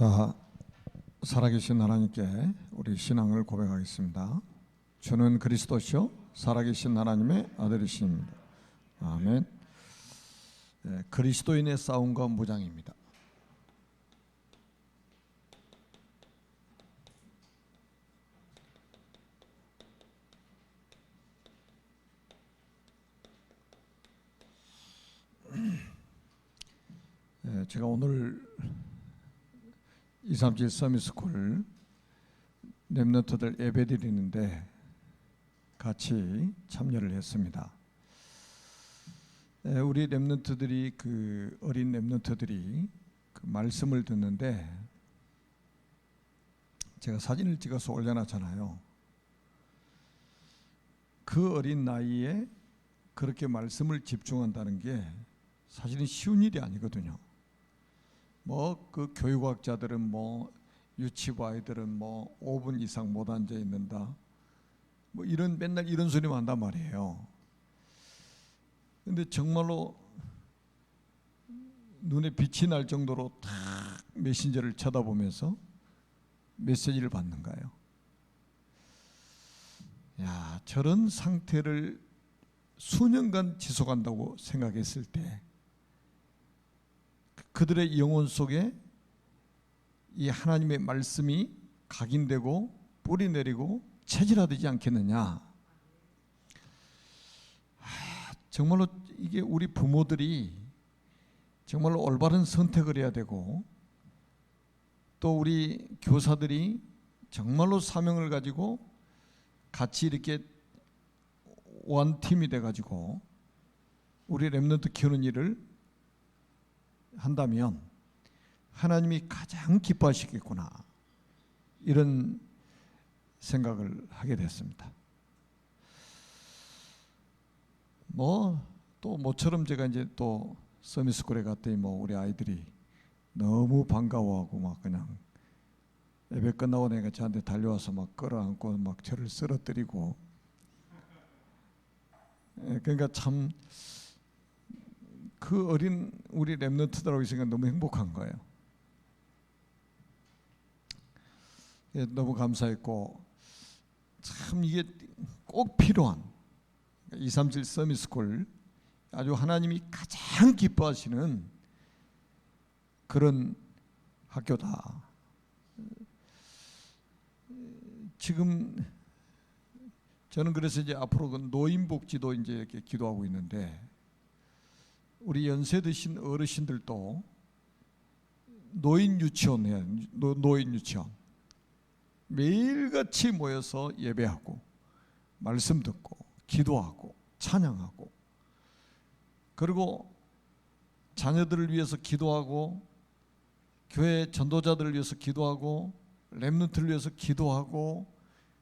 자, 살아계신 하나님께 우리 신앙을 고백하겠습니다. 주는 그리스도시요 살아계신 하나님의 아들이십니다. 아멘. 네, 그리스도인의 싸움과 무장입니다. 네, 제가 오늘 237 서밋스쿨 렘넌트들 예배드리는데 같이 참여를 했습니다. 우리 렘넌트들이 어린 렘넌트들이 말씀을 듣는데 제가 사진을 찍어서 올려놨잖아요. 그 어린 나이에 그렇게 말씀을 집중한다는 게 사실은 쉬운 일이 아니거든요. 그 교육학자들은 유치부 아이들은 5분 이상 못 앉아 있는다. 맨날 이런 소리만 한단 말이에요. 근데 정말로 눈에 빛이 날 정도로 딱 메신저를 쳐다보면서 메시지를 받는 거예요. 야, 저런 상태를 수년간 지속한다고 생각했을 때 그들의 영혼 속에 이 하나님의 말씀이 각인되고 뿌리 내리고 체질화되지 않겠느냐. 정말로 이게 우리 부모들이 정말로 올바른 선택을 해야 되고 또 우리 교사들이 정말로 사명을 가지고 같이 이렇게 원팀이 돼가지고 우리 렘넌트 키우는 일을 한다면 하나님이 가장 기뻐하시겠구나, 이런 생각을 하게 됐습니다. 또 모처럼 제가 이제 또 서밋스쿨에 갔더니 우리 아이들이 너무 반가워하고 그냥 예배 끝나고 내가 저한테 달려와서 끌어안고 저를 쓰러뜨리고, 그러니까 참 그 어린 우리 렘넌트들하고 있으니까 너무 행복한 거예요. 너무 감사했고 참 이게 꼭 필요한 237 서밋스쿨, 아주 하나님이 가장 기뻐하시는 그런 학교다. 지금 저는 그래서 이제 앞으로 노인복지도 이제 이렇게 기도하고 있는데, 우리 연세 드신 어르신들도 노인 유치원 해야, 노인 유치원 매일같이 모여서 예배하고 말씀 듣고 기도하고 찬양하고, 그리고 자녀들을 위해서 기도하고 교회 전도자들을 위해서 기도하고 렘넌트를 위해서 기도하고,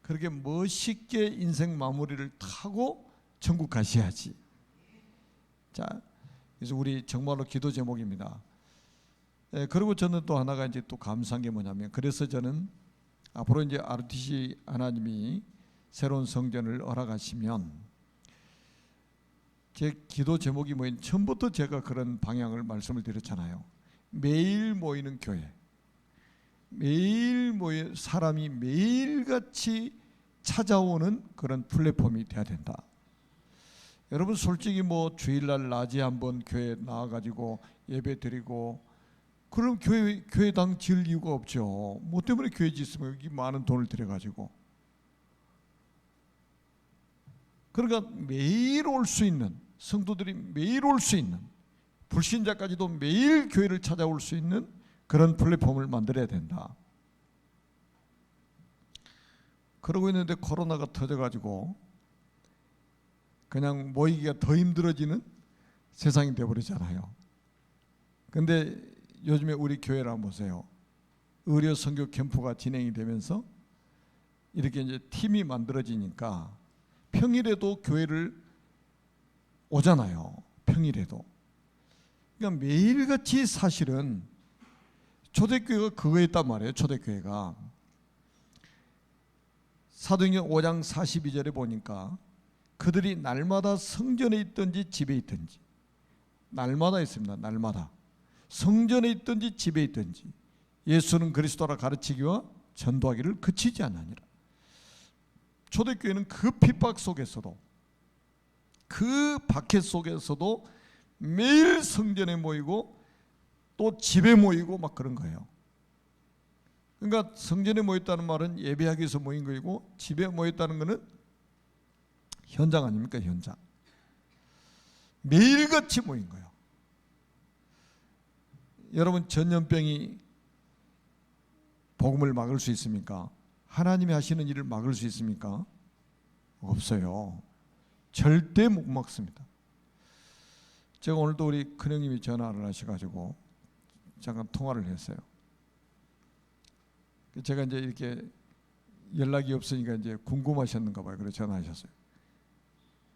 그렇게 멋있게 인생 마무리를 타고 천국 가셔야지. 자, 그래서 우리 정말로 기도 제목입니다. 그리고 저는 또 하나가 이제 또 감사한 게 뭐냐면, 그래서 저는 앞으로 이제 RTC 하나님이 새로운 성전을 허락하시면 제 기도 제목이 처음부터 제가 그런 방향을 말씀을 드렸잖아요. 매일 모이는 교회, 매일 사람이 매일같이 찾아오는 그런 플랫폼이 돼야 된다. 여러분 솔직히 주일날 낮에 한번 교회 나와가지고 예배 드리고, 그럼 교회당 지을 이유가 없죠. 뭐 때문에 교회 짓으면 여기 많은 돈을 들여가지고. 그러니까 매일 올 수 있는, 성도들이 매일 올 수 있는, 불신자까지도 매일 교회를 찾아올 수 있는 그런 플랫폼을 만들어야 된다. 그러고 있는데 코로나가 터져가지고 그냥 모이기가 더 힘들어지는 세상이 되어버리잖아요. 근데 요즘에 우리 교회를 한번 보세요. 의료 선교 캠프가 진행이 되면서 이렇게 이제 팀이 만들어지니까 평일에도 교회를 오잖아요. 평일에도. 그러니까 매일같이 사실은 초대교회가 그거였단 말이에요. 초대교회가 사도행전 5장 42절에 보니까 그들이 날마다 성전에 있든지 집에 있든지, 날마다 있습니다. 날마다 성전에 있든지 집에 있든지 예수는 그리스도라 가르치기와 전도하기를 그치지 않으니라. 초대교회는 그 핍박 속에서도, 그 박해 속에서도 매일 성전에 모이고 또 집에 모이고 막 그런 거예요. 그러니까 성전에 모였다는 말은 예배하기 위해서 모인 거이고, 집에 모였다는 것은 현장 아닙니까? 현장. 매일같이 모인 거예요. 여러분, 전염병이 복음을 막을 수 있습니까? 하나님이 하시는 일을 막을 수 있습니까? 없어요. 절대 못 막습니다. 제가 오늘도 우리 큰형님이 전화를 하셔가지고 잠깐 통화를 했어요. 제가 이제 이렇게 연락이 없으니까 이제 궁금하셨는가 봐요. 그래서 전화하셨어요.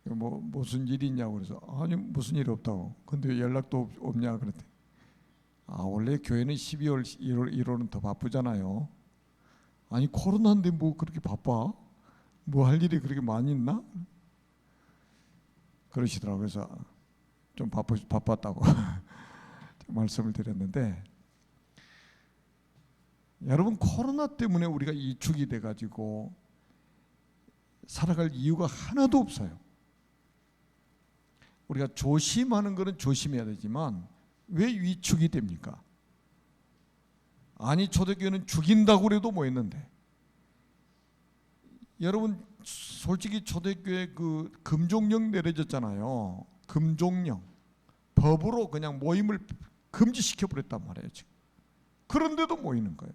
뭐 무슨 일이 있냐고. 그래서 아니 무슨 일이 없다고. 근데 왜 연락도 없냐 그랬더니, 원래 교회는 12월 1월은 더 바쁘잖아요. 아니 코로나인데 뭐 그렇게 바빠? 뭐 할 일이 그렇게 많이 있나? 그러시더라고요. 그래서 좀 바빴다고 말씀을 드렸는데, 여러분, 코로나 때문에 우리가 위축이 돼가지고 살아갈 이유가 하나도 없어요. 우리가 조심하는 것은 조심해야 되지만 왜 위축이 됩니까? 아니 초대교회는 죽인다고 그래도 모였는데, 여러분 솔직히 초대교회 그 금종령 내려졌잖아요. 금종령, 법으로 그냥 모임을 금지시켜 버렸단 말이에요 지금. 그런데도 모이는 거예요.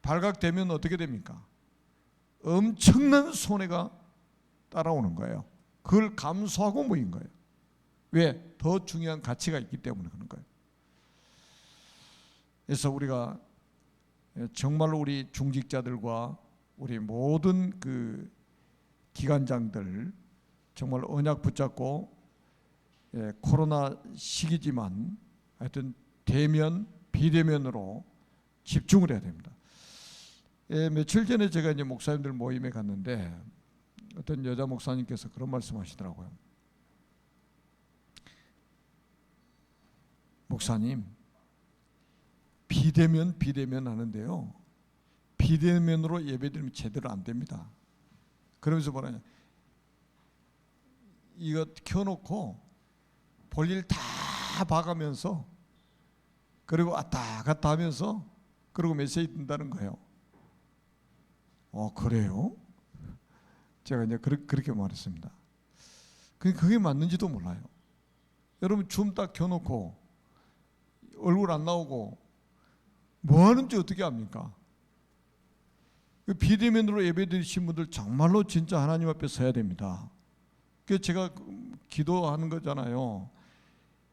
발각되면 어떻게 됩니까? 엄청난 손해가 따라오는 거예요. 그걸 감수하고 모인 거예요. 왜? 더 중요한 가치가 있기 때문에 그런 거예요. 그래서 우리가 정말로 우리 중직자들과 우리 모든 그 기관장들 정말 언약 붙잡고, 코로나 시기지만 하여튼 대면 비대면으로 집중을 해야 됩니다. 며칠 전에 제가 이제 목사님들 모임에 갔는데 어떤 여자 목사님께서 그런 말씀하시더라고요. 목사님, 비대면 하는데요, 비대면으로 예배드리면 제대로 안 됩니다. 그러면서 뭐라냐, 이거 켜놓고 볼일 다 봐가면서 그리고 왔다 갔다 하면서 그리고 메시지 뜬다는 거예요. 그래요? 제가 이제 그렇게 말했습니다. 그게 맞는지도 몰라요. 여러분 줌 딱 켜놓고 얼굴 안 나오고 뭐 하는지 어떻게 압니까? 비대면으로 예배 드리신 분들 정말로 진짜 하나님 앞에 서야 됩니다. 그래서 제가 기도하는 거잖아요.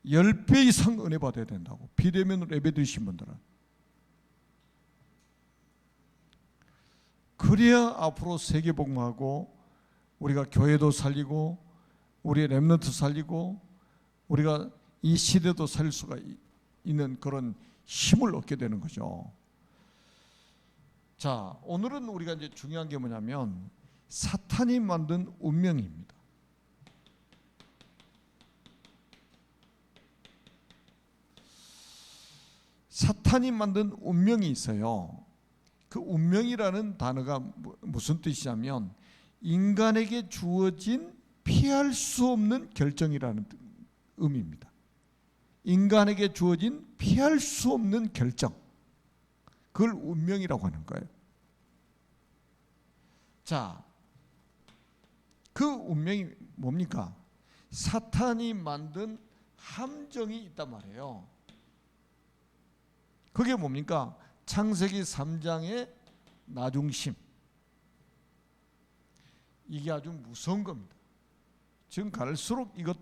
10배 이상 은혜 받아야 된다고, 비대면으로 예배 드리신 분들은. 그래야 앞으로 세계복음하고 우리가 교회도 살리고 우리의 렘넌트 살리고 우리가 이 시대도 살릴 수가 있는 그런 힘을 얻게 되는 거죠. 자, 오늘은 우리가 이제 중요한 게 뭐냐면 사탄이 만든 운명입니다. 사탄이 만든 운명이 있어요. 그 운명이라는 단어가 무슨 뜻이냐면 인간에게 주어진 피할 수 없는 결정이라는 의미입니다. 인간에게 주어진 피할 수 없는 결정, 그걸 운명이라고 하는 거예요. 자, 그 운명이 뭡니까? 사탄이 만든 함정이 있단 말이에요. 그게 뭡니까? 창세기 3장의 나중심. 이게 아주 무서운 겁니다. 지금 갈수록 이것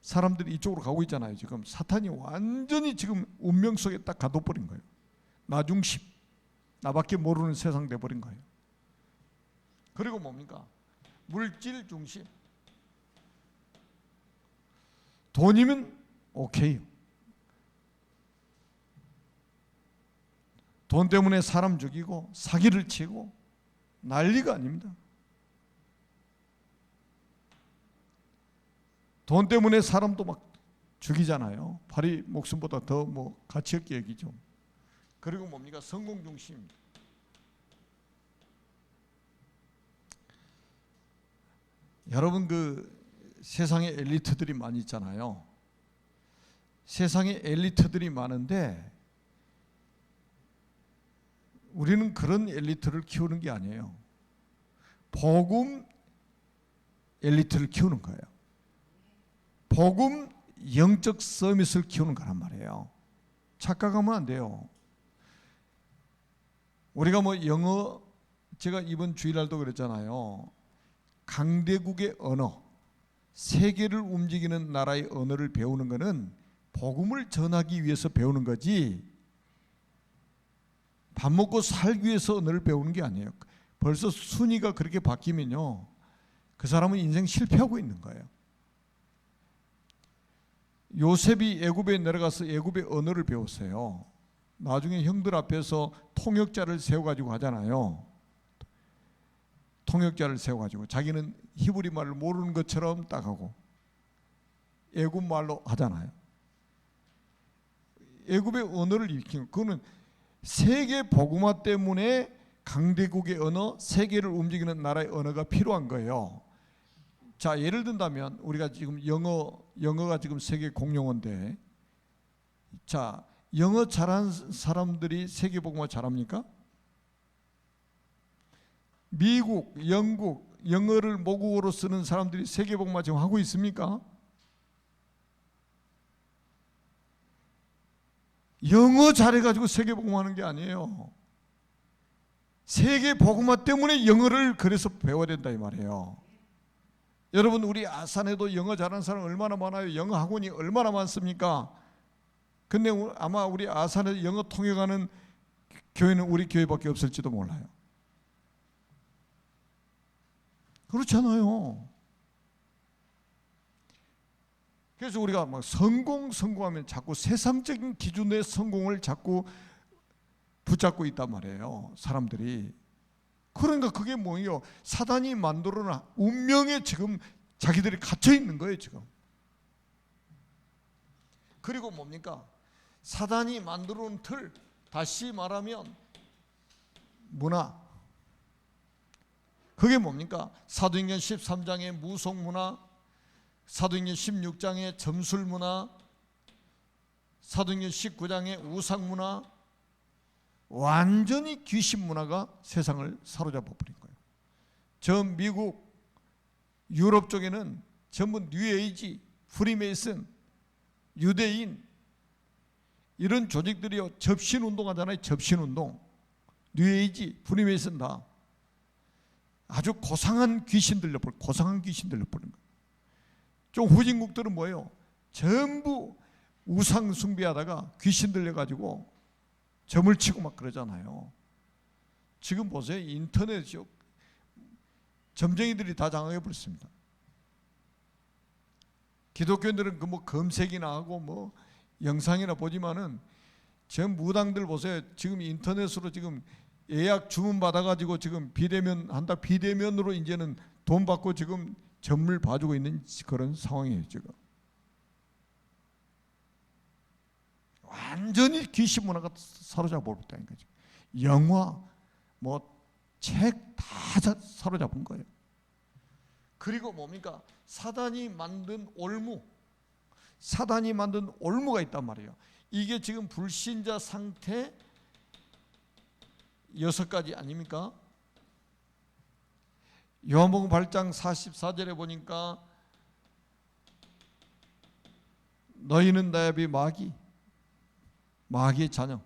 사람들이 이쪽으로 가고 있잖아요. 지금 사탄이 완전히 지금 운명 속에 딱 가둬버린 거예요. 나중심, 나밖에 모르는 세상 돼버린 거예요. 그리고 뭡니까? 물질 중심. 돈이면 오케이. 돈 때문에 사람 죽이고 사기를 치고 난리가 아닙니다. 돈 때문에 사람도 막 죽이잖아요. 파리 목숨보다 더 뭐 가치 없게 여기죠. 그리고 뭡니까? 성공 중심. 여러분 그 세상에 엘리트들이 많이 있잖아요. 세상에 엘리트들이 많은데 우리는 그런 엘리트를 키우는 게 아니에요. 복음 엘리트를 키우는 거예요. 복음 영적 서밋을 키우는 거란 말이에요. 착각하면 안 돼요. 우리가 뭐 영어, 제가 이번 주일날도 그랬잖아요. 강대국의 언어, 세계를 움직이는 나라의 언어를 배우는 것은 복음을 전하기 위해서 배우는 거지 밥 먹고 살기 위해서 언어를 배우는 게 아니에요. 벌써 순위가 그렇게 바뀌면요, 그 사람은 인생 실패하고 있는 거예요. 요셉이 애굽에 내려가서 애굽의 언어를 배웠어요. 나중에 형들 앞에서 통역자를 세워가지고 하잖아요. 통역자를 세워가지고 자기는 히브리 말을 모르는 것처럼 딱 하고 애굽 말로 하잖아요. 애굽의 언어를 익히는, 그거는 세계 복음화 때문에 강대국의 언어, 세계를 움직이는 나라의 언어가 필요한 거예요. 자, 예를 든다면 우리가 지금 영어가 지금 세계 공용어인데, 자, 영어 잘하는 사람들이 세계 복음화 잘합니까? 미국, 영국, 영어를 모국어로 쓰는 사람들이 세계 복음화 지금 하고 있습니까? 영어 잘해가지고 세계 복음화하는 게 아니에요. 세계 복음화 때문에 영어를 그래서 배워야 된다 이 말이에요. 여러분, 우리 아산에도 영어 잘하는 사람 얼마나 많아요. 영어 학원이 얼마나 많습니까? 근데 아마 우리 아산에서 영어 통역하는 교회는 우리 교회밖에 없을지도 몰라요. 그렇잖아요. 그래서 우리가 막 성공하면 자꾸 세상적인 기준의 성공을 자꾸 붙잡고 있단 말이에요, 사람들이. 그러니까 그게 뭐예요? 사단이 만들어놓은 운명에 지금 자기들이 갇혀 있는 거예요, 지금. 그리고 뭡니까? 사단이 만들어놓은 틀, 다시 말하면 문화. 그게 뭡니까? 사도행전 13장의 무속문화, 사도행전 16장의 점술문화, 사도행전 19장의 우상문화, 완전히 귀신 문화가 세상을 사로잡아 버린 거예요. 저 미국, 유럽 쪽에는 전부 뉴에이지, 프리메이슨, 유대인 이런 조직들이요, 접신운동 하잖아요. 접신운동, 뉴에이지, 프리메이슨 다 아주 고상한 귀신 들려버린 거예요. 좀 후진국들은 뭐예요? 전부 우상 숭배하다가 귀신 들려가지고 점을 치고 막 그러잖아요. 지금 보세요. 인터넷이요, 점쟁이들이 다 장악해버렸습니다. 기독교인들은 그 뭐 검색이나 하고 뭐 영상이나 보지만은 전 무당들 보세요. 지금 인터넷으로 지금 예약 주문 받아가지고 지금 비대면 한다. 비대면으로 이제는 돈 받고 지금 점을 봐주고 있는 그런 상황이에요, 지금. 완전히 귀신 문화가 사로잡아 버렸다는 거죠. 영화, 뭐 책 다 사로잡은 거예요. 그리고 뭡니까? 사단이 만든 올무가 있단 말이에요. 이게 지금 불신자 상태 6가지 아닙니까? 요한복음 8장 44절에 보니까 너희는 나야비 마귀의 자녀.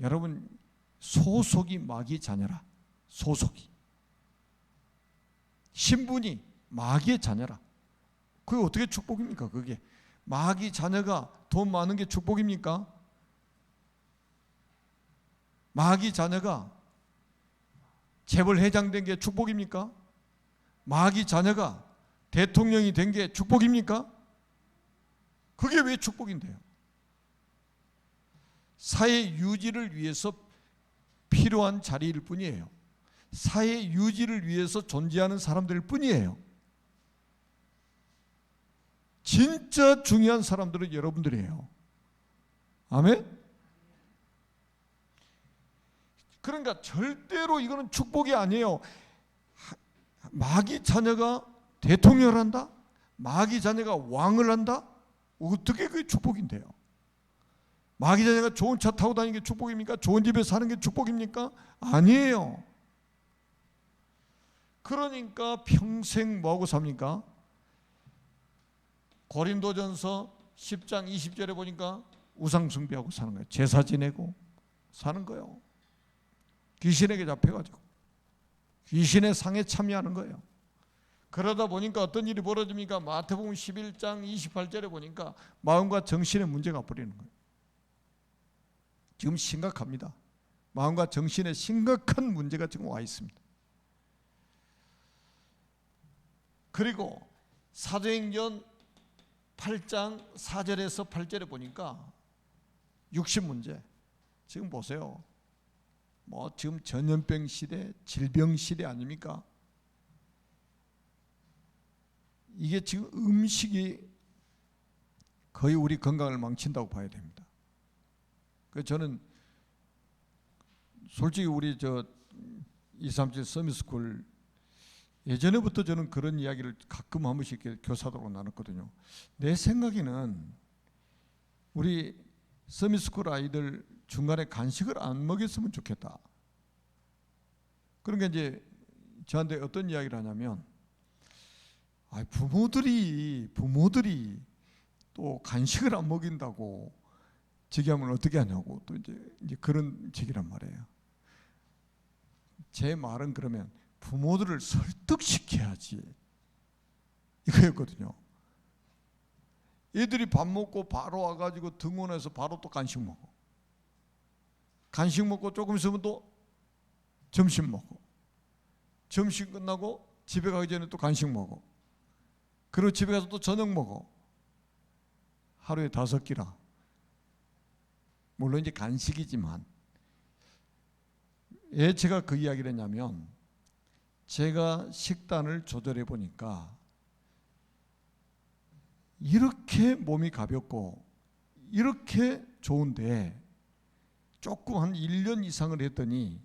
여러분, 소속이 마귀의 자녀라. 소속이, 신분이 마귀의 자녀라. 그게 어떻게 축복입니까? 그게 마귀 자녀가 돈 많은 게 축복입니까? 마귀 자녀가 재벌 회장 된 게 축복입니까? 마귀 자녀가 대통령이 된 게 축복입니까? 그게 왜 축복인데요? 사회 유지를 위해서 필요한 자리일 뿐이에요. 사회 유지를 위해서 존재하는 사람들일 뿐이에요. 진짜 중요한 사람들은 여러분들이에요. 아멘? 그러니까 절대로 이거는 축복이 아니에요. 마귀 자녀가 대통령을 한다? 마귀 자녀가 왕을 한다? 어떻게 그게 축복인데요? 마귀 자녀가 좋은 차 타고 다니는 게 축복입니까? 좋은 집에 사는 게 축복입니까? 아니에요. 그러니까 평생 뭐하고 삽니까? 고린도전서 10장 20절에 보니까 우상 숭배하고 사는 거예요. 제사 지내고 사는 거예요. 귀신에게 잡혀가지고 귀신의 상에 참여하는 거예요. 그러다 보니까 어떤 일이 벌어집니까? 마태복음 11장 28절에 보니까 마음과 정신의 문제가 벌이는 거예요. 지금 심각합니다. 마음과 정신에 심각한 문제가 지금 와 있습니다. 그리고 사도행전 8장 4절에서 8절에 보니까 육신 문제. 지금 보세요. 뭐 지금 전염병 시대, 질병 시대 아닙니까? 이게 지금 음식이 거의 우리 건강을 망친다고 봐야 됩니다. 그래서 저는 솔직히 우리 237 서밋스쿨 예전에부터 저는 그런 이야기를 가끔 한 번씩 교사들하고 나눴거든요. 내 생각에는 우리 서밋스쿨 아이들 중간에 간식을 안 먹였으면 좋겠다. 그러니까 이제 저한테 어떤 이야기를 하냐면, 부모들이 또 간식을 안 먹인다고 저기 하면 어떻게 하냐고 또 이제 그런 얘기란 말이에요. 제 말은 그러면 부모들을 설득시켜야지 이거였거든요. 애들이 밥 먹고 바로 와가지고 등원해서 바로 또 간식 먹어. 간식 먹고 조금 있으면 또 점심 먹어. 점심 끝나고 집에 가기 전에 또 간식 먹어. 그리고 집에 가서 또 저녁 먹어. 하루에 5끼라. 물론 이제 간식이지만, 왜 제가 그 이야기를 했냐면, 제가 식단을 조절해 보니까 이렇게 몸이 가볍고 이렇게 좋은데 조금 한 1년 이상을 했더니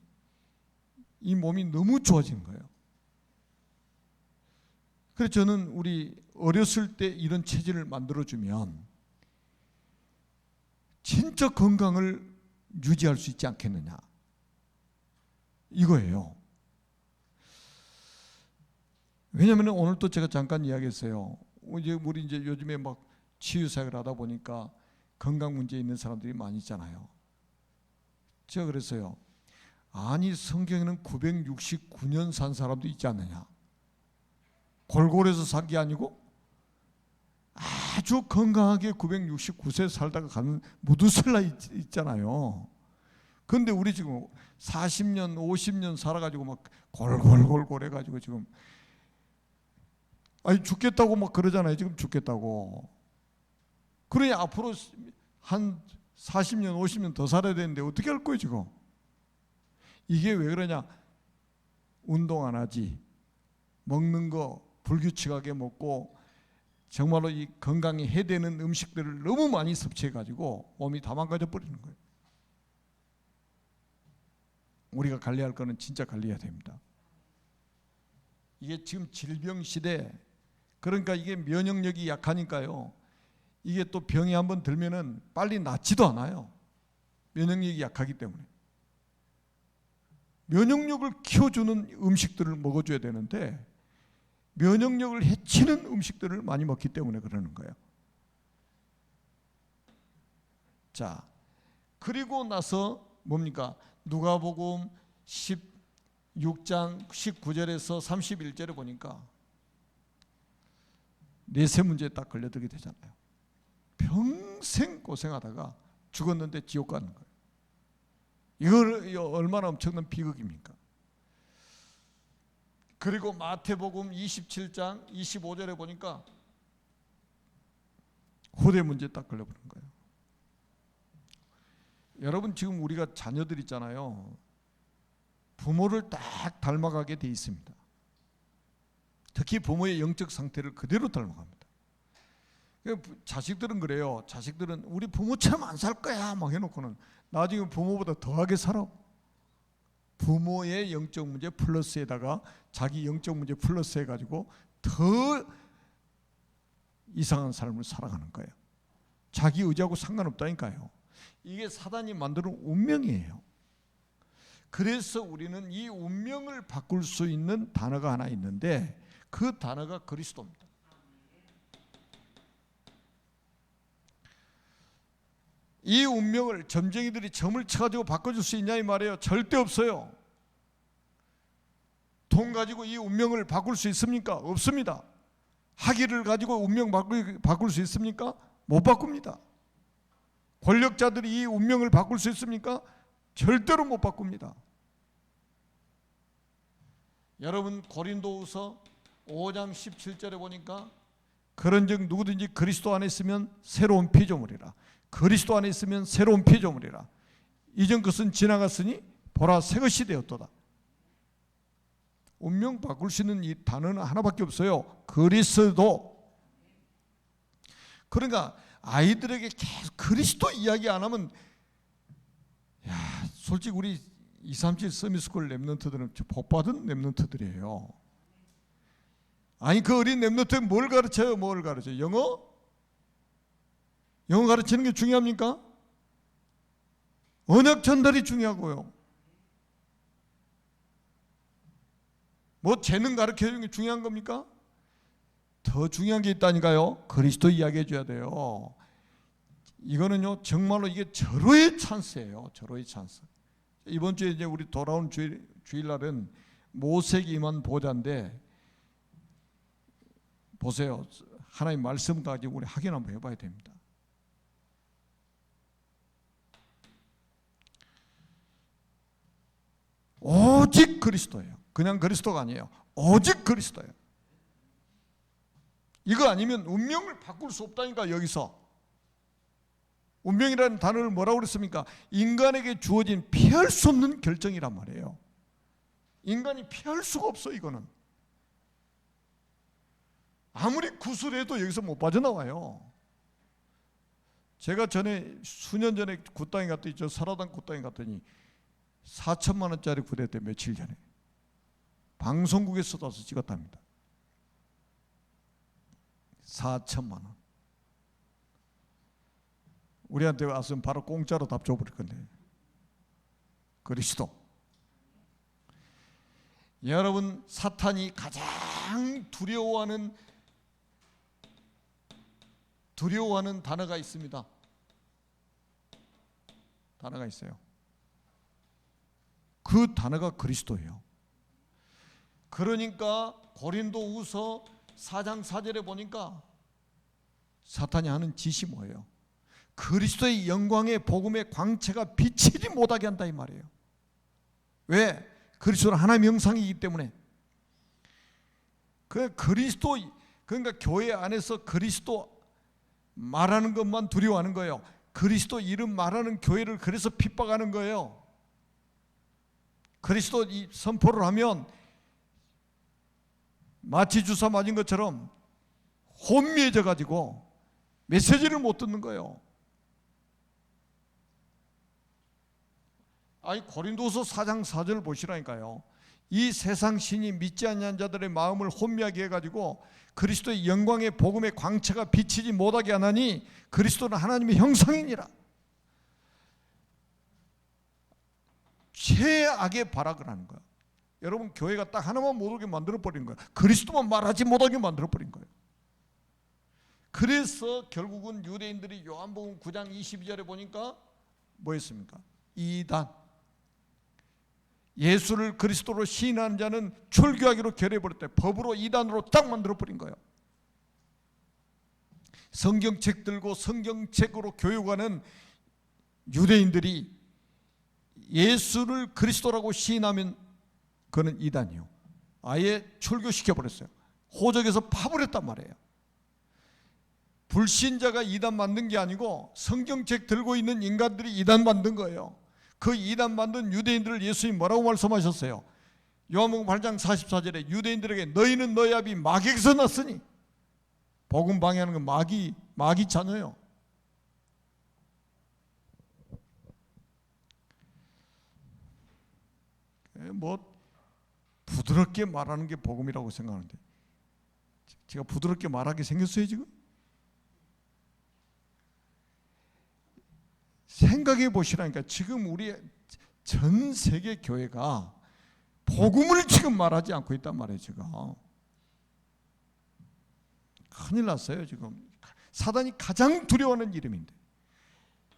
이 몸이 너무 좋아진 거예요. 그래서 저는 우리 어렸을 때 이런 체질을 만들어주면 진짜 건강을 유지할 수 있지 않겠느냐 이거예요. 왜냐하면 오늘 또 제가 잠깐 이야기했어요. 우리 이제 요즘에 막 치유사역을 하다 보니까 건강 문제 있는 사람들이 많이 있잖아요. 제가 그랬어요. 아니 성경에는 969년 산 사람도 있지 않느냐. 골골해서 산 게 아니고 아주 건강하게 969세 살다가 가는 무두슬라 있잖아요. 그런데 우리 지금 40년 50년 살아가지고 막 골골골골 해가지고 지금 죽겠다고 막 그러잖아요. 지금 죽겠다고. 그러니 앞으로 한 40년 50년 더 살아야 되는데 어떻게 할 거예요 지금. 이게 왜 그러냐. 운동 안 하지, 먹는 거 불규칙하게 먹고 정말로 이 건강에 해되는 음식들을 너무 많이 섭취해가지고 몸이 다 망가져 버리는 거예요. 우리가 관리할 거는 진짜 관리해야 됩니다. 이게 지금 질병 시대, 그러니까 이게 면역력이 약하니까요. 이게 또 병이 한번 들면은 빨리 낫지도 않아요. 면역력이 약하기 때문에. 면역력을 키워주는 음식들을 먹어줘야 되는데 면역력을 해치는 음식들을 많이 먹기 때문에 그러는 거예요. 자, 그리고 나서 뭡니까? 누가복음 16장 19절에서 31절에 보니까 내세 문제에 딱 걸려들게 되잖아요. 평생 고생하다가 죽었는데 지옥 가는 거예요. 이걸 얼마나 엄청난 비극입니까? 그리고 마태복음 27장 25절에 보니까 후대 문제에 딱 걸려버린 거예요. 여러분 지금 우리가 자녀들 있잖아요. 부모를 딱 닮아가게 돼 있습니다. 특히 부모의 영적 상태를 그대로 닮아갑니다. 자식들은 그래요. 자식들은 우리 부모처럼 안 살 거야 막 해놓고는 나중에 부모보다 더하게 살아. 부모의 영적 문제 플러스에다가 자기 영적 문제 플러스 해가지고 더 이상한 삶을 살아가는 거예요. 자기 의지하고 상관없다니까요. 이게 사단이 만드는 운명이에요. 그래서 우리는 이 운명을 바꿀 수 있는 단어가 하나 있는데 그 단어가 그리스도입니다. 이 운명을 점쟁이들이 점을 쳐가지고 바꿔줄 수 있냐 이 말이에요. 절대 없어요. 돈 가지고 이 운명을 바꿀 수 있습니까? 없습니다. 학위를 가지고 운명 바꿀 수 있습니까? 못 바꿉니다. 권력자들이 이 운명을 바꿀 수 있습니까? 절대로 못 바꿉니다. 여러분 고린도후서 5장 17절에 보니까 그런즉 누구든지 그리스도 안에 있으면 새로운 피조물이라. 그리스도 안에 있으면 새로운 피조물이라. 이전 것은 지나갔으니 보라 새 것이 되었도다. 운명 바꿀 수 있는 이 단어는 하나밖에 없어요. 그리스도. 그러니까 아이들에게 계속 그리스도 이야기 안 하면 솔직히 우리 237 서밋스쿨 랩런트들은 복받은 랩런트들이에요. 아니 그 어린 랩런트는 뭘 가르쳐요? 뭘 가르쳐요? 영어? 영어 가르치는 게 중요합니까? 언약 전달이 중요하고요. 뭐 재능 가르쳐주는 게 중요한 겁니까? 더 중요한 게 있다니까요. 그리스도 이야기해 줘야 돼요. 이거는요 정말로 이게 절호의 찬스예요. 절호의 찬스. 이번 주에 이제 우리 돌아온 주일날은 모세에게 임한 보좌인데 보세요. 하나님 말씀 가지고 우리 확인 한번 해봐야 됩니다. 오직 그리스도예요. 그냥 그리스도가 아니에요. 오직 그리스도예요. 이거 아니면 운명을 바꿀 수 없다니까. 여기서 운명이라는 단어를 뭐라고 그랬습니까? 인간에게 주어진 피할 수 없는 결정이란 말이에요. 인간이 피할 수가 없어. 이거는 아무리 구술해도 여기서 못 빠져나와요. 제가 전에 수년 전에 굿당에 갔더니 저 설화당 굿당에 갔더니 4천만 원짜리 부대 때 며칠 전에 방송국에 쏟아서 찍었답니다. 4천만 원. 우리한테 왔으면 바로 공짜로 답 줘버릴 건데. 그리스도. 여러분 사탄이 가장 두려워하는 단어가 있습니다. 단어가 있어요. 그 단어가 그리스도예요. 그러니까 고린도후서 4장 4절에 보니까 사탄이 하는 짓이 뭐예요? 그리스도의 영광의 복음의 광채가 비치지 못하게 한다 이 말이에요. 왜? 그리스도는 하나님의 형상이기 때문에. 그리스도, 그러니까 교회 안에서 그리스도 말하는 것만 두려워하는 거예요. 그리스도 이름 말하는 교회를 그래서 핍박하는 거예요. 그리스도 이 선포를 하면 마치 주사 맞은 것처럼 혼미해져 가지고 메시지를 못 듣는 거예요. 아니 고린도서 4장 4절 보시라니까요. 이 세상 신이 믿지 않는 자들의 마음을 혼미하게 해가지고 그리스도의 영광의 복음의 광채가 비치지 못하게 하나니 그리스도는 하나님의 형상이니라. 최악의 발악을 하는 거야. 여러분 교회가 딱 하나만 못 오게 만들어버린 거예요. 그리스도만 말하지 못하게 만들어버린 거예요. 그래서 결국은 유대인들이 요한복음 9장 22절에 보니까 뭐였습니까? 이단. 예수를 그리스도로 시인하는 자는 출교하기로 결해버렸대. 법으로 이단으로 딱 만들어버린 거예요. 성경책 들고 성경책으로 교육하는 유대인들이 예수를 그리스도라고 시인하면 그는 이단이요. 아예 출교시켜버렸어요. 호적에서 파버렸단 말이에요. 불신자가 이단 만든 게 아니고 성경책 들고 있는 인간들이 이단 만든 거예요. 그 이단 만든 유대인들을 예수님이 뭐라고 말씀하셨어요? 요한복음 8장 44절에 유대인들에게 너희는 너희 아비 마귀에게서 났으니. 복음 방해하는 건 마귀 자녀예요. 뭐 부드럽게 말하는 게 복음이라고 생각하는데 제가 부드럽게 말하게 생겼어요 지금? 생각해 보시라니까. 지금 우리 전 세계 교회가 복음을 지금 말하지 않고 있단 말이에요 지금. 큰일 났어요 지금. 사단이 가장 두려워하는 이름인데,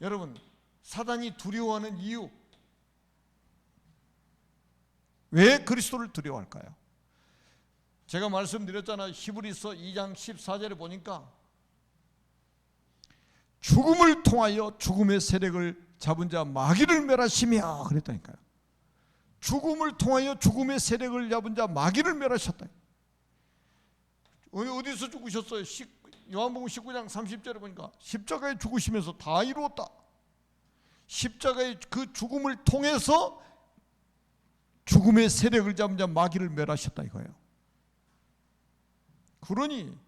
여러분 사단이 두려워하는 이유, 왜 그리스도를 두려워할까요? 제가 말씀드렸잖아요. 히브리서 2장 14절에 보니까 죽음을 통하여 죽음의 세력을 잡은 자 마귀를 멸하시며 그랬다니까요. 죽음을 통하여 죽음의 세력을 잡은 자 마귀를 멸하셨다. 어디서 죽으셨어요? 요한복음 19장 30절에 보니까 십자가에 죽으시면서 다 이루었다. 십자가의 그 죽음을 통해서 죽음의 세력을 잡은 자 마귀를 멸하셨다 이거예요. 그러니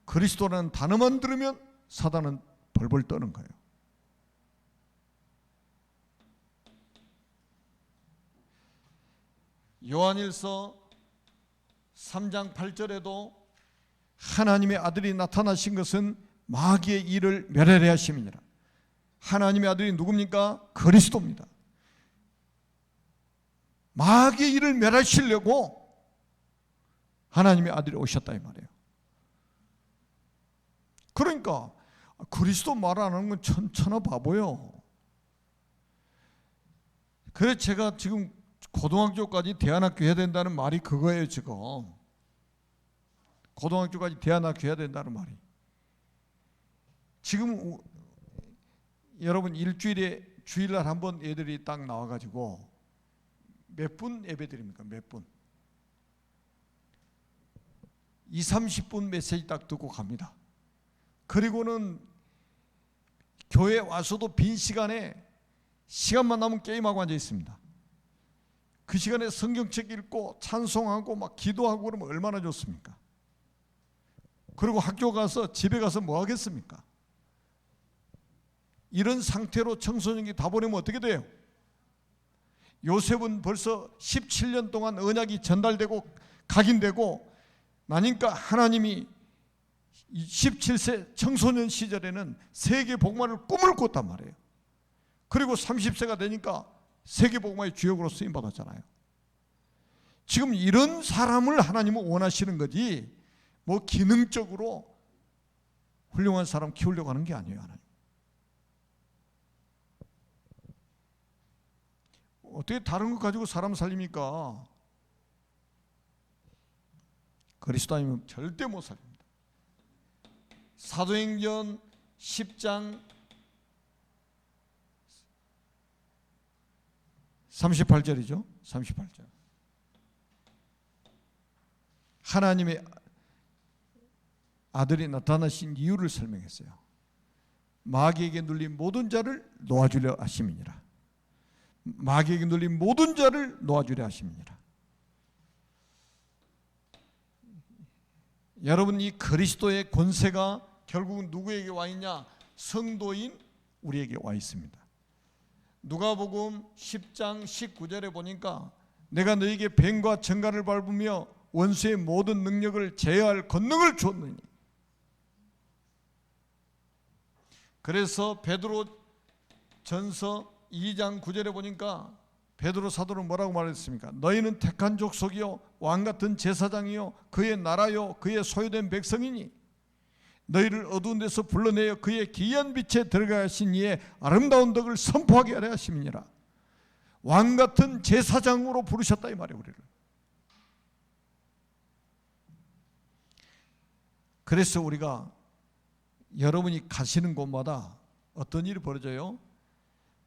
그리스도라는 단어만 들으면 사단은 벌벌 떠는 거예요. 요한일서 3장 8절에도 하나님의 아들이 나타나신 것은 마귀의 일을 멸하려 하심이니라. 하나님의 아들이 누굽니까? 그리스도입니다. 마귀의 일을 멸하시려고 하나님의 아들이 오셨다 이 말이에요. 그러니까 그리스도 말 안 하는 건 천하 바보요. 그래서 제가 지금 고등학교까지 대안학교 해야 된다는 말이 그거예요 지금. 고등학교까지 대안학교 해야 된다는 말이. 지금 여러분 일주일에 주일날 한번 애들이 딱 나와가지고 몇 분 예배 드립니까? 몇 분? 20-30분 메시지 딱 듣고 갑니다. 그리고는 교회 와서도 빈 시간에 시간만 나면 게임하고 앉아 있습니다. 그 시간에 성경책 읽고 찬송하고 막 기도하고 그러면 얼마나 좋습니까? 그리고 학교 가서 집에 가서 뭐 하겠습니까? 이런 상태로 청소년기 다 보내면 어떻게 돼요? 요셉은 벌써 17년 동안 언약이 전달되고 각인되고 나니까 하나님이 17세 청소년 시절에는 세계 복음화를 꿈을 꿨단 말이에요. 그리고 30세가 되니까 세계 복음화의 주역으로 쓰임 받았잖아요. 지금 이런 사람을 하나님은 원하시는 거지 뭐 기능적으로 훌륭한 사람 키우려고 하는 게 아니에요. 하나님 어떻게 다른 것 가지고 사람 살립니까? 그리스도 아니면 절대 못 살립니다. 사도행전 10장 38절이죠. 38절. 하나님의 아들이 나타나신 이유를 설명했어요. 마귀에게 눌린 모든 자를 놓아주려 하심이니라. 마귀에게 눌린 모든 자를 놓아주려 하심이니라. 여러분, 이 그리스도의 권세가 결국은 누구에게 와 있냐? 성도인 우리에게 와 있습니다. 누가복음 10장 19절에 보니까 내가 너에게 뱀과 정갈을 밟으며 원수의 모든 능력을 제어할 권능을 줬느니. 그래서 베드로 전서 2장 9절에 보니까 베드로 사도는 뭐라고 말했습니까? 너희는 택한 족속이요 왕같은 제사장이요 그의 나라요 그의 소유된 백성이니 너희를 어두운 데서 불러내어 그의 기이한 빛에 들어가 하신 이의 아름다운 덕을 선포하게 하려 하심이니라. 왕같은 제사장으로 부르셨다 이 말이에요. 우리를. 그래서 우리가 여러분이 가시는 곳마다 어떤 일이 벌어져요?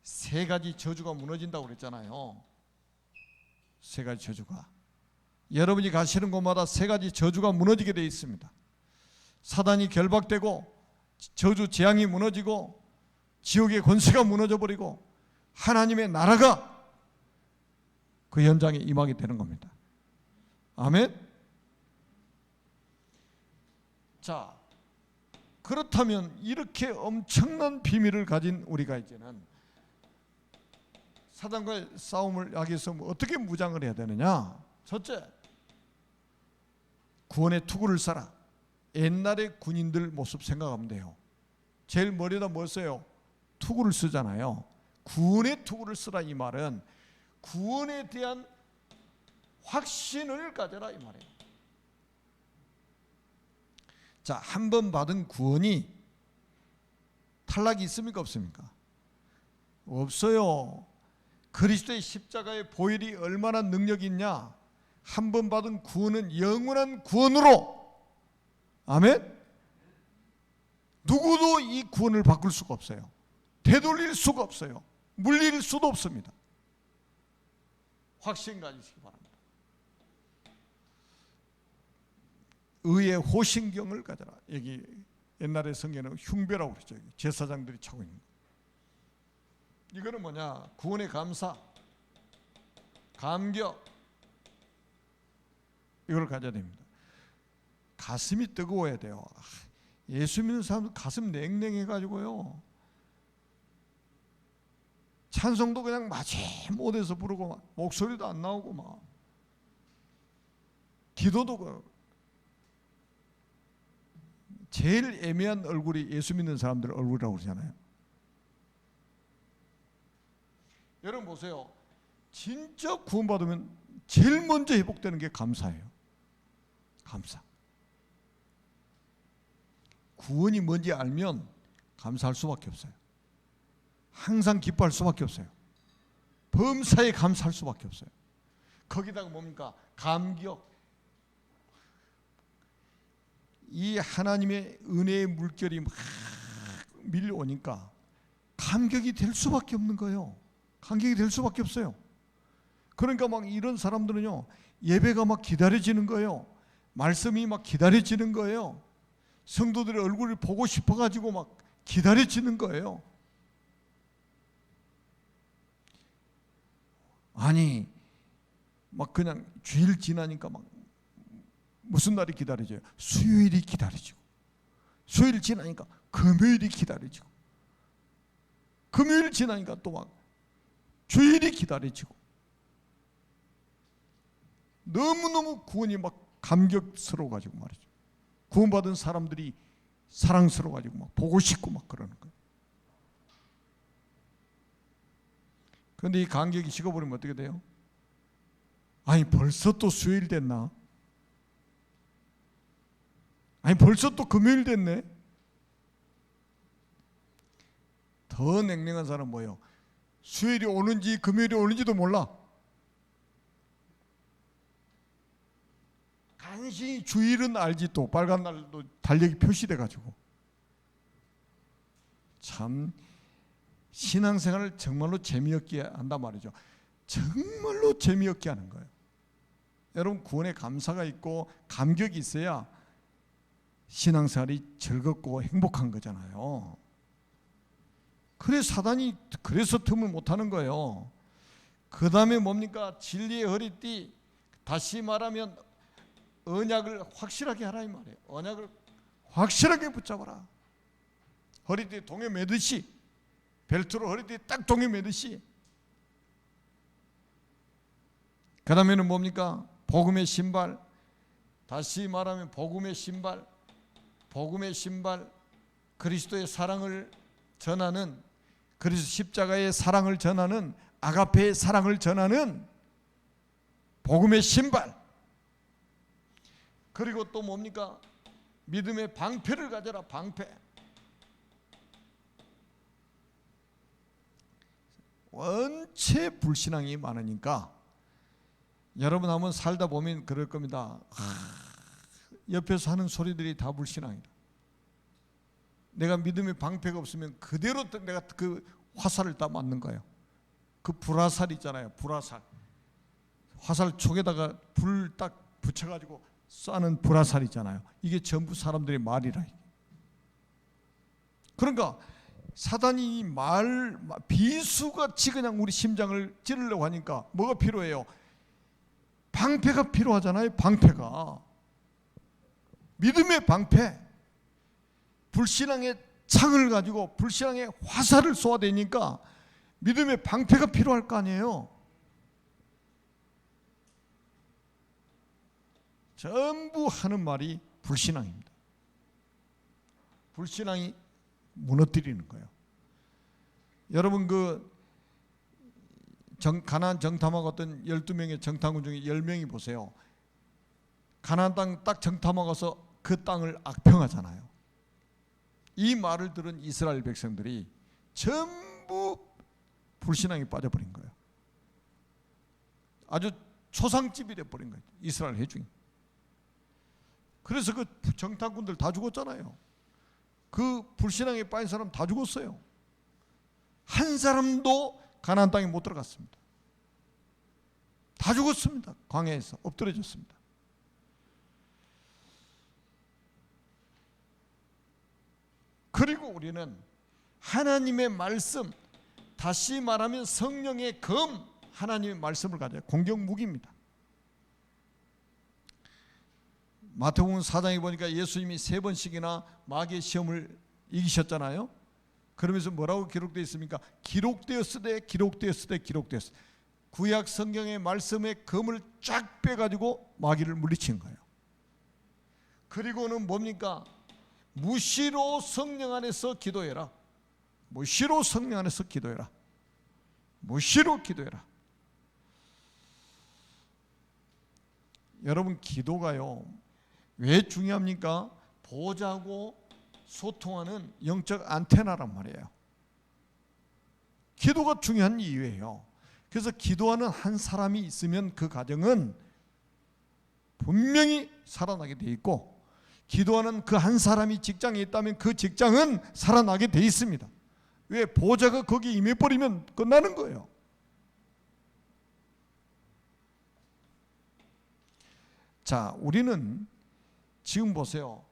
세 가지 저주가 무너진다고 그랬잖아요. 세 가지 저주가. 여러분이 가시는 곳마다 세 가지 저주가 무너지게 되어 있습니다. 사단이 결박되고 저주 재앙이 무너지고 지옥의 권세가 무너져버리고 하나님의 나라가 그 현장에 임하게 되는 겁니다. 아멘. 자, 그렇다면 이렇게 엄청난 비밀을 가진 우리가 이제는 사단과의 싸움을 하기 위해서 어떻게 무장을 해야 되느냐? 첫째, 구원의 투구를 써라. 옛날의 군인들 모습 생각하면 돼요. 제일 머리에다 뭐 써요? 투구를 쓰잖아요. 구원의 투구를 쓰라, 이 말은 구원에 대한 확신을 가져라, 이 말이에요. 자, 한 번 받은 구원이 탈락이 있습니까, 없습니까? 없어요. 그리스도의 십자가의 보혈이 얼마나 능력이 있냐? 한 번 받은 구원은 영원한 구원으로, 아멘? 누구도 이 구원을 바꿀 수가 없어요. 되돌릴 수가 없어요. 물릴 수도 없습니다. 확신 가지시기 바랍니다. 의의 호신경을 가져라. 여기 옛날에 성경에는 흉배라고 그러죠. 제사장들이 차고 있는 거. 이거는 뭐냐? 구원의 감사, 감격, 이걸 가져야 됩니다. 가슴이 뜨거워야 돼요. 예수 믿는 사람들 가슴 냉랭해가지고요, 찬송도 그냥 마치 못해서 부르고 막, 목소리도 안 나오고 막, 기도도 제일 애매한 얼굴이 예수 믿는 사람들 얼굴이라고 그러잖아요. 여러분 보세요. 진짜 구원받으면 제일 먼저 회복되는 게 감사예요. 감사. 구원이 뭔지 알면 감사할 수밖에 없어요. 항상 기뻐할 수밖에 없어요. 범사에 감사할 수밖에 없어요. 거기다가 뭡니까? 감격. 이 하나님의 은혜의 물결이 막 밀려오니까 감격이 될 수밖에 없는 거예요. 감격이 될 수밖에 없어요. 그러니까 막 이런 사람들은요, 예배가 막 기다려지는 거예요. 말씀이 막 기다려지는 거예요. 성도들의 얼굴을 보고 싶어가지고 막 기다려지는 거예요. 아니, 막 그냥 주일 지나니까 막 무슨 날이 기다려져요? 수요일이 기다려지고, 수요일 지나니까 금요일이 기다려지고, 금요일 지나니까 또 막 주일이 기다려지고, 너무너무 구원이 막 감격스러워가지고 말이죠. 구원받은 사람들이 사랑스러워가지고 막 보고 싶고 막 그러는 거예요. 그런데 이 감격이 식어버리면 어떻게 돼요? 아니, 벌써 또 수요일 됐나? 아니, 벌써 또 금요일 됐네? 더 냉랭한 사람은 뭐예요? 수요일이 오는지 금요일이 오는지도 몰라. 간신히 주일은 알지, 또 빨간 날도 달력이 표시돼가지고. 참 신앙생활을 정말로 재미없게 한단 말이죠. 정말로 재미없게 하는 거예요. 여러분, 구원에 감사가 있고 감격이 있어야 신앙생활이 즐겁고 행복한 거잖아요. 그래서 사단이 그래서 틈을 못하는 거예요. 그 다음에 뭡니까? 진리의 허리띠, 다시 말하면 언약을 확실하게 하라 이 말이에요. 언약을 확실하게 붙잡아라. 허리띠 동에 매듯이, 벨트로 허리띠 딱 동에 매듯이. 그 다음에는 뭡니까? 복음의 신발, 다시 말하면 복음의 신발, 복음의 신발, 그리스도의 사랑을 전하는, 그리스도 십자가의 사랑을 전하는, 아가페의 사랑을 전하는 복음의 신발. 그리고 또 뭡니까? 믿음의 방패를 가져라. 방패. 원체 불신앙이 많으니까 여러분 한번 살다 보면 그럴 겁니다. 옆에서 하는 소리들이 다 불신앙이다. 내가 믿음의 방패가 없으면 그대로 내가 그 화살을 다 맞는 거예요. 그 불화살 있잖아요. 불화살. 화살 촉에다가 불 딱 붙여가지고 쏴는 불화살 있잖아요. 이게 전부 사람들의 말이라. 그러니까 사단이 비수같이 그냥 우리 심장을 찌르려고 하니까 뭐가 필요해요? 방패가 필요하잖아요. 방패가. 믿음의 방패. 불신앙의 창을 가지고 불신앙의 화살을 쏘아대니까 믿음의 방패가 필요할 거 아니에요. 전부 하는 말이 불신앙입니다. 불신앙이 무너뜨리는 거예요. 여러분 가나안 정탐하고 어떤 12명의 정탐꾼 중에 10명이 보세요. 가나안 땅 딱 정탐하고 가서 그 땅을 악평하잖아요. 이 말을 들은 이스라엘 백성들이 전부 불신앙에 빠져버린 거예요. 아주 초상집이 돼버린 거예요. 이스라엘 회중이. 그래서 그 정탐꾼들 다 죽었잖아요. 그 불신앙에 빠진 사람 다 죽었어요. 한 사람도 가나안 땅에 못 들어갔습니다. 다 죽었습니다. 광야에서 엎드려졌습니다. 그리고 우리는 하나님의 말씀, 다시 말하면 성령의 검, 하나님의 말씀을 가져요. 공격 무기입니다. 마태복음 4장에 보니까 예수님이 3번씩이나 마귀의 시험을 이기셨잖아요. 그러면서 뭐라고 기록되어 있습니까? 기록되었으되 기록되었으되 기록되었으되. 구약 성경의 말씀의 검을 쫙 빼가지고 마귀를 물리친 거예요. 그리고는 뭡니까? 무시로 성령 안에서 기도해라. 무시로 성령 안에서 기도해라. 무시로 기도해라. 여러분, 기도가요 왜 중요합니까? 보좌하고 소통하는 영적 안테나란 말이에요. 기도가 중요한 이유예요. 그래서 기도하는 한 사람이 있으면 그 가정은 분명히 살아나게 돼 있고, 기도하는 그 한 사람이 직장에 있다면 그 직장은 살아나게 돼 있습니다. 왜? 보좌가 거기 임해버리면 끝나는 거예요. 자, 우리는 지금 보세요.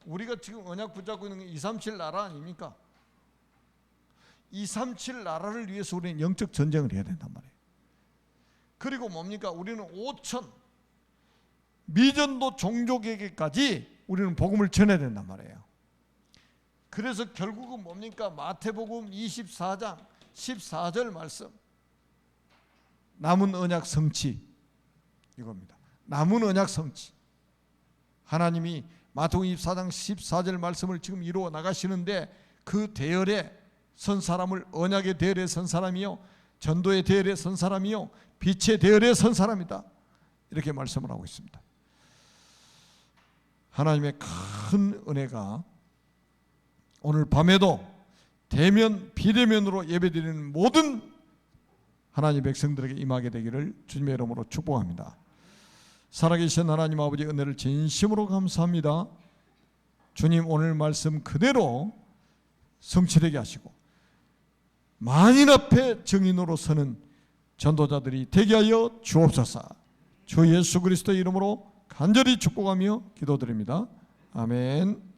우리가 지금 언약 붙잡고 있는 게 237 나라 아닙니까? 237 나라를 위해서 우리는 영적 전쟁을 해야 된단 말이에요. 그리고 뭡니까? 우리는 5천 미전도 종족에게까지 우리는 복음을 전해야 된단 말이에요. 그래서 결국은 뭡니까? 마태복음 24장 14절 말씀, 남은 언약 성취, 이겁니다. 남은 언약 성취. 하나님이 마태복음 24장 14절 말씀을 지금 이루어 나가시는데, 그 대열에 선 사람을 언약의 대열에 선 사람이요, 전도의 대열에 선 사람이요, 빛의 대열에 선 사람이다, 이렇게 말씀을 하고 있습니다. 하나님의 큰 은혜가 오늘 밤에도 대면 비대면으로 예배드리는 모든 하나님의 백성들에게 임하게 되기를 주님의 이름으로 축복합니다. 살아계신 하나님 아버지, 은혜를 진심으로 감사합니다. 주님, 오늘 말씀 그대로 성취되게 하시고 만인 앞에 증인으로 서는 전도자들이 되게 하여 주옵소서. 주 예수 그리스도의 이름으로 간절히 축복하며 기도드립니다. 아멘.